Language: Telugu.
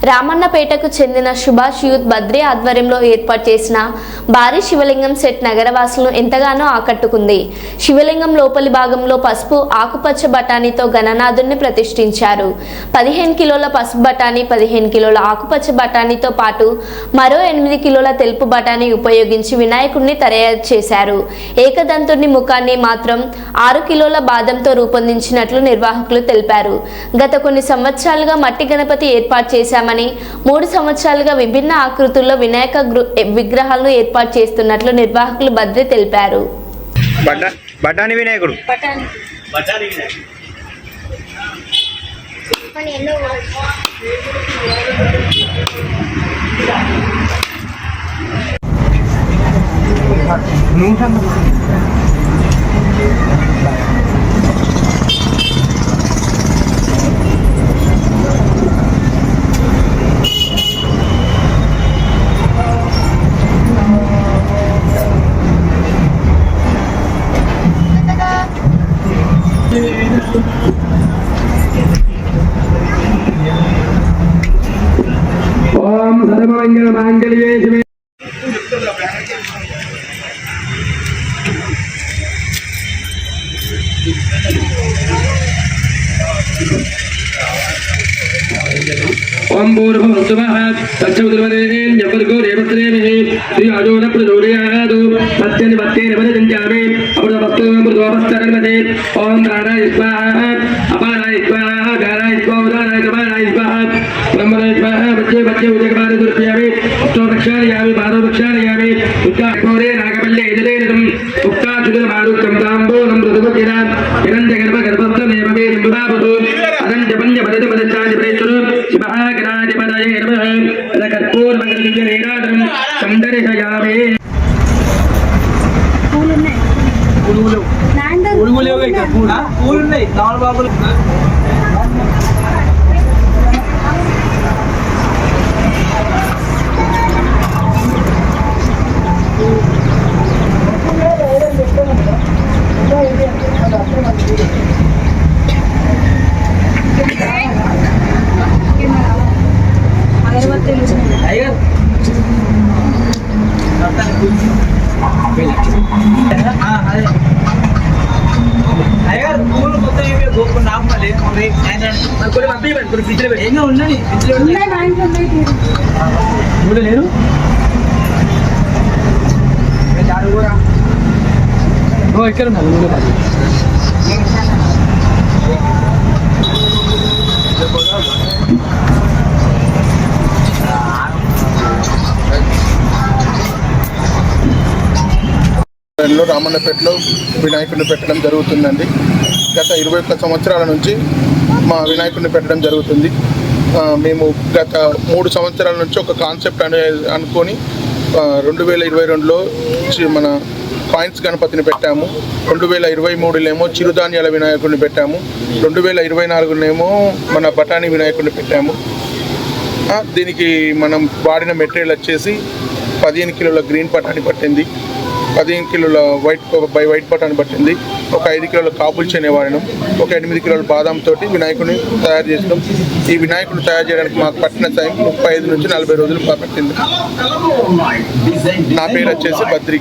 రామన్నపేటకు చెందిన సుభాష్ యూత్ బద్రీ ఆధ్వర్యంలో ఏర్పాటు చేసిన భారీ శివలింగం సెట్ నగరవాసులను ఎంతగానో ఆకట్టుకుంది. శివలింగం లోపలి భాగంలో పసుపు ఆకుపచ్చ బఠానీతో గణనాథుడిని ప్రతిష్ఠించారు. 15 కిలోల పసుపు బఠానీ, 15 కిలోల ఆకుపచ్చ బఠానీతో పాటు మరో 8 కిలోల తెలుపు బఠానీ ఉపయోగించి వినాయకుడిని తయారు చేశారు. ఏకదంతుని ముఖాన్ని మాత్రం 6 కిలోల బాదంతో రూపొందించినట్లు నిర్వాహకులు తెలిపారు. గత కొన్ని సంవత్సరాలుగా మట్టి గణపతి ఏర్పాటు చేశామని, 3 సంవత్సరాలుగా విభిన్న ఆకృతుల్లో వినాయక విగ్రహాలను ఏర్పాటు చేస్తున్నట్లు నిర్వాహకులు బద్రి తెలిపారు. బఠానీ వినాయకుడు ओम सर्वमंगल मांगल्ये शिवे ओम भूर्भुवस्सुवः तत्सवितुर्वरेण्यं भर्गो देवस्येमहे श्रीराजो न प्रचोदयात् तस्यनिपत्तेन वदञ्जामे अमृतवस्तुमृतोपस्तरन्मते ओम प्राणाय स्वाहा अपानाय स्वाहा गानाय स्वाहा उदानाय समानाय स्वाहा ब्रह्मणाय स्वाहा बच्चे बच्चे उदकपादे दुर्पयामे अष्टो दक्षाणयामि बारो दक्षाणयामि उच्चाकोरे नागपल्ले एदरेदं उक्ताचुदमारुक्तं ताम्बूलं मृदुवकिरान् हिरण्यगर्भगर्भस्थमेव मे निम्बावतु अदञ्जपञ्जपदितपदश्चानि प्रेष्ठुरु शिवः गणाधिपतये नमः कर्पूरमङ्गलदिव्यनेरादं संदर्शयामि పూలున్నాయి నాలుగు బాబులు అయ్యారు పూలు మొత్తం గొప్ప నాపాలి కొన్ని ఫ్రిడ్జ్లో పెట్టి ఎన్నో ఉన్నాయి ఫ్రిడ్జ్లో లేరు ఇక్కడ ఉన్నారు రామన్నపేటలో వినాయకుడిని పెట్టడం జరుగుతుందండి. గత 21 సంవత్సరాల నుంచి మా వినాయకుడిని పెట్టడం జరుగుతుంది. మేము గత 3 సంవత్సరాల నుంచి ఒక కాన్సెప్ట్ అనుకొని 2022లో మన కాయిన్స్ గణపతిని పెట్టాము. 2023లోనేమో చిరుధాన్యాల వినాయకుడిని పెట్టాము. 2024లోనేమో మన బఠానీ వినాయకుడిని పెట్టాము. దీనికి మనం వాడిన మెటీరియల్ వచ్చేసి 15 కిలోల గ్రీన్ బఠానీ పట్టింది, 15 కిలోల వైట్ బఠానీ పట్టింది, ఒక 5 కిలోల కాబుల్ చెనే వాడినాం, ఒక 8 కిలోల బాదం తోటి వినాయకుడిని తయారు చేసినాం. ఈ వినాయకుడిని తయారు చేయడానికి మాకు పట్టిన టైం 35 నుంచి 40 రోజులు పట్టింది. నా పేరు వచ్చేసి బద్రి.